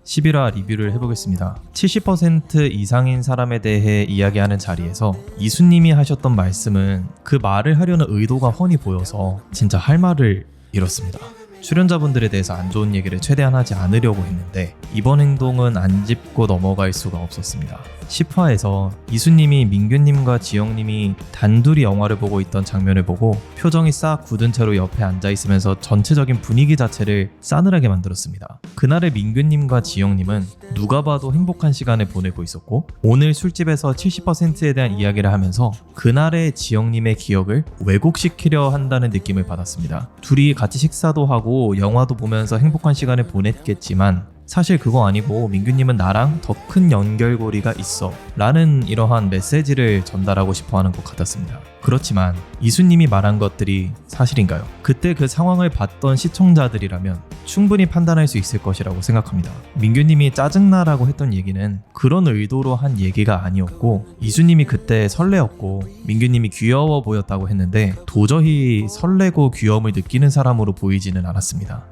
11화 리뷰를 해보겠습니다. 70% 이상인 사람에 대해 이야기하는 자리에서 이수님이 하셨던 말씀은 그 말을 하려는 의도가 훤히 보여서 진짜 할 말을 잃었습니다. 출연자분들에 대해서 안 좋은 얘기를 최대한 하지 않으려고 했는데 이번 행동은 안 짚고 넘어갈 수가 없었습니다. 10화에서 이수님이 민규님과 지영님이 단둘이 영화를 보고 있던 장면을 보고 표정이 싹 굳은 채로 옆에 앉아있으면서 전체적인 분위기 자체를 싸늘하게 만들었습니다. 그날의 민규님과 지영님은 누가 봐도 행복한 시간을 보내고 있었고 오늘 술집에서 70%에 대한 이야기를 하면서 그날의 지영님의 기억을 왜곡시키려 한다는 느낌을 받았습니다. 둘이 같이 식사도 하고 영화도 보면서 행복한 시간을 보냈겠지만 사실 그거 아니고 민규님은 나랑 더 큰 연결고리가 있어 라는 이러한 메시지를 전달하고 싶어 하는 것 같았습니다. 그렇지만 이수님이 말한 것들이 사실인가요? 그때 그 상황을 봤던 시청자들이라면 충분히 판단할 수 있을 것이라고 생각합니다. 민규님이 짜증나라고 했던 얘기는 그런 의도로 한 얘기가 아니었고 이수님이 그때 설레었고 민규님이 귀여워 보였다고 했는데 도저히 설레고 귀여움을 느끼는 사람으로 보이지는 않았습니다.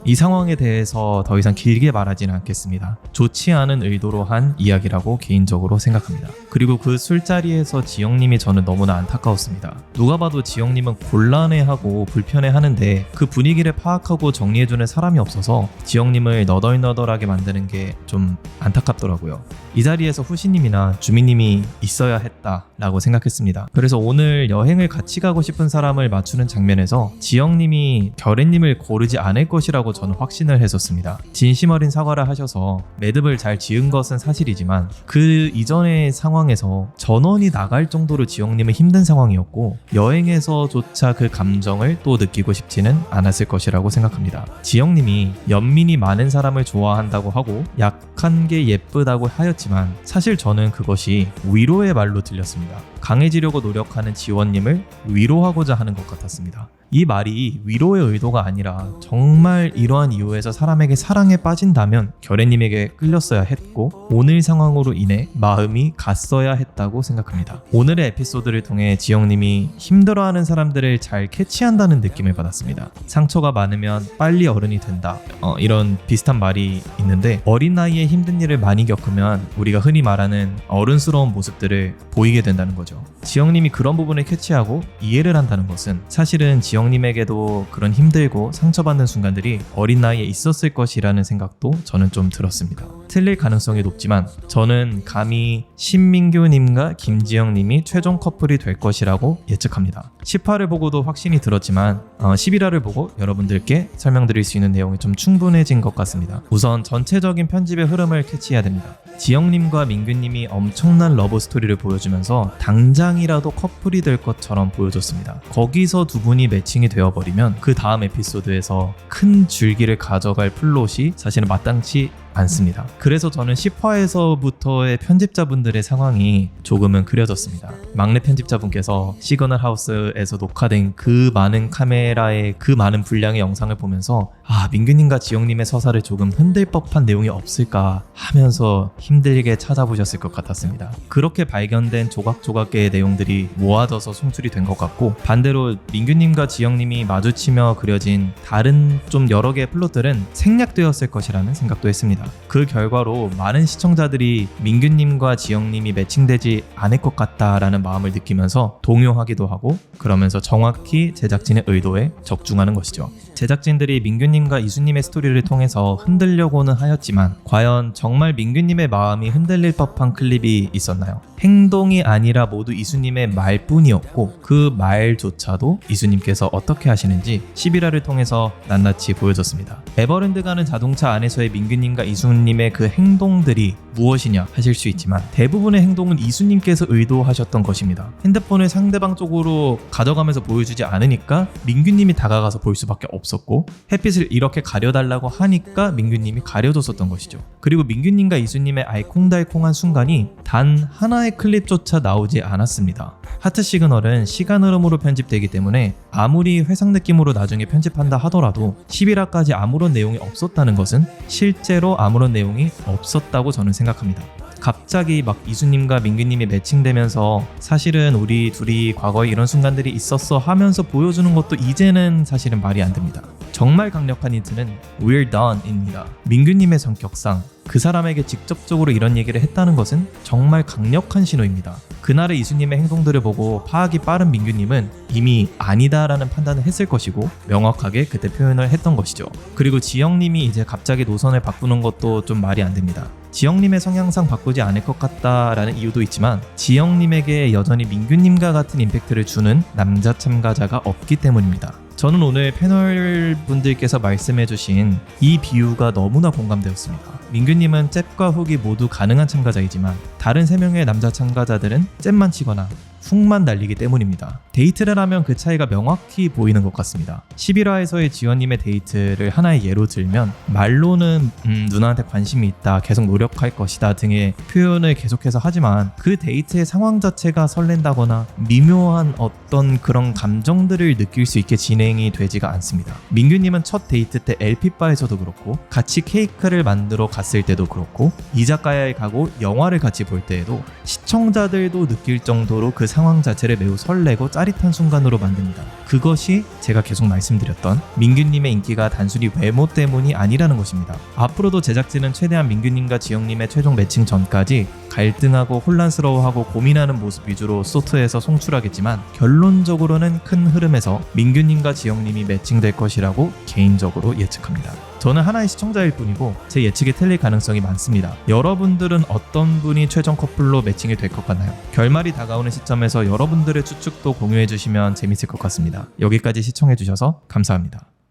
이 상황에 대해서 더 이상 길게 말하지는 않겠습니다. 좋지 않은 의도로 한 이야기라고 개인적으로 생각합니다. 그리고 그 술자리에서 지영님이 저는 너무나 안타까웠습니다. 누가 봐도 지영님은 곤란해하고 불편해하는데 그 분위기를 파악하고 정리해주는 사람이 없어서 지영님을 너덜너덜하게 만드는 게 좀 안타깝더라고요. 이 자리에서 후시님이나 주민님이 있어야 했다라고 생각했습니다. 그래서 오늘 여행을 같이 가고 싶은 사람을 맞추는 장면에서 지영님이 결애님을 고르지 않을 것이라고 저는 확신을 했었습니다. 진심 어린 사과를 하셔서 매듭을 잘 지은 것은 사실이지만 그 이전의 상황에서 전원이 나갈 정도로 지영님은 힘든 상황이었고 여행에서조차 그 감정을 또 느끼고 싶지는 않았을 것이라고 생각합니다. 지영님이 연민이 많은 사람을 좋아한다고 하고 약한 게 예쁘다고 하였지만 사실 저는 그것이 위로의 말로 들렸습니다. 강해지려고 노력하는 지원님을 위로하고자 하는 것 같았습니다. 이 말이 위로의 의도가 아니라 정말 이러한 이유에서 사람에게 사랑에 빠진다면 결애님에게 끌렸어야 했고 오늘 상황으로 인해 마음이 갔어야 했다고 생각합니다. 오늘의 에피소드를 통해 지영님이 힘들어하는 사람들을 잘 캐치한다는 느낌을 받았습니다. 상처가 많으면 빨리 어른이 된다. 이런 비슷한 말이 있는데 어린 나이에 힘든 일을 많이 겪으면 우리가 흔히 말하는 어른스러운 모습들을 보이게 된다는 거죠. 지영님이 그런 부분을 캐치하고 이해를 한다는 것은 사실은 지영님에게도 그런 힘들고 상처받는 순간들이 어린 나이에 있었을 것이라는 생각도 저는 좀 들었습니다. 틀릴 가능성이 높지만 저는 감히 신민규님과 김지영님이 최종 커플이 될 것이라고 예측합니다. 10화를 보고도 확신이 들었지만 11화를 보고 여러분들께 설명드릴 수 있는 내용이 좀 충분해진 것 같습니다. 우선 전체적인 편집의 흐름을 캐치해야 됩니다. 지영님과 민규님이 엄청난 러브 스토리를 보여주면서 당장이라도 커플이 될 것처럼 보여줬습니다. 거기서 두 분이 매칭이 되어버리면 그 다음 에피소드에서 큰 줄기를 가져갈 플롯이 사실은 마땅치 않습니다. 그래서 저는 10화에서부터의 편집자분들의 상황이 조금은 그려졌습니다. 막내 편집자분께서 시그널 하우스에서 녹화된 그 많은 카메라의 그 많은 분량의 영상을 보면서 민규님과 지영님의 서사를 조금 흔들 법한 내용이 없을까 하면서 힘들게 찾아보셨을 것 같았습니다. 그렇게 발견된 조각조각의 내용들이 모아져서 송출이 된 것 같고 반대로 민규님과 지영님이 마주치며 그려진 다른 좀 여러 개의 플롯들은 생략되었을 것이라는 생각도 했습니다. 그 결과로 많은 시청자들이 민규님과 지영님이 매칭되지 않을 것 같다라는 마음을 느끼면서 동요하기도 하고 그러면서 정확히 제작진의 의도에 적중하는 것이죠. 제작진들이 민규님과 이수님의 스토리를 통해서 흔들려고는 하였지만 과연 정말 민규님의 마음이 흔들릴 법한 클립이 있었나요? 행동이 아니라 모두 이수님의 말뿐이었고 그 말조차도 이수님께서 어떻게 하시는지 11화를 통해서 낱낱이 보여줬습니다. 에버랜드 가는 자동차 안에서의 민규님과 이수님의 그 행동들이 무엇이냐 하실 수 있지만 대부분의 행동은 이수님께서 의도하셨던 것입니다. 핸드폰을 상대방 쪽으로 가져가면서 보여주지 않으니까 민규님이 다가가서 볼 수밖에 없었고 햇빛을 이렇게 가려달라고 하니까 민규님이 가려줬었던 것이죠. 그리고 민규님과 이수님의 알콩달콩한 순간이 단 하나의 클립조차 나오지 않았습니다. 하트 시그널은 시간 흐름으로 편집되기 때문에 아무리 회상 느낌으로 나중에 편집한다 하더라도 11화까지 아무런 내용이 없었다는 것은 실제로 아무런 내용이 없었다고 저는 생각합니다. 갑자기 막 이수님과 민규님이 매칭되면서 사실은 우리 둘이 과거에 이런 순간들이 있었어 하면서 보여주는 것도 이제는 사실은 말이 안 됩니다. 정말 강력한 힌트는 We're done입니다. 민규님의 성격상 그 사람에게 직접적으로 이런 얘기를 했다는 것은 정말 강력한 신호입니다. 그날의 이수님의 행동들을 보고 파악이 빠른 민규님은 이미 아니다라는 판단을 했을 것이고 명확하게 그때 표현을 했던 것이죠. 그리고 지영님이 이제 갑자기 노선을 바꾸는 것도 좀 말이 안 됩니다. 지영님의 성향상 바꾸지 않을 것 같다라는 이유도 있지만 지영님에게 여전히 민규님과 같은 임팩트를 주는 남자 참가자가 없기 때문입니다. 저는 오늘 패널 분들께서 말씀해주신 이 비유가 너무나 공감되었습니다. 민규님은 잽과 훅이 모두 가능한 참가자이지만 다른 3명의 남자 참가자들은 잽만 치거나 훅만 날리기 때문입니다. 데이트를 하면 그 차이가 명확히 보이는 것 같습니다. 11화에서의 지원님의 데이트를 하나의 예로 들면 말로는 누나한테 관심이 있다, 계속 노력할 것이다 등의 표현을 계속해서 하지만 그 데이트의 상황 자체가 설렌다거나 미묘한 어떤 그런 감정들을 느낄 수 있게 진행이 되지가 않습니다. 민규님은 첫 데이트 때 LP바에서도 그렇고 같이 케이크를 만들어 갔을 때도 그렇고 이자카야에 가고 영화를 같이 볼 때에도 시청자들도 느낄 정도로 그 상황 자체를 매우 설레고 짜릿한 순간으로 만듭니다. 그것이 제가 계속 말씀드렸던 민규님의 인기가 단순히 외모 때문이 아니라는 것입니다. 앞으로도 제작진은 최대한 민규님과 지영님의 최종 매칭 전까지 갈등하고 혼란스러워하고 고민하는 모습 위주로 소트에서 송출하겠지만 결론적으로는 큰 흐름에서 민규님과 지영님이 매칭될 것이라고 개인적으로 예측합니다. 저는 하나의 시청자일 뿐이고 제 예측이 틀릴 가능성이 많습니다. 여러분들은 어떤 분이 최종 커플로 매칭이 될 것 같나요? 결말이 다가오는 시점에서 여러분들의 추측도 공유해 주시면 재밌을 것 같습니다. 여기까지 시청해 주셔서 감사합니다.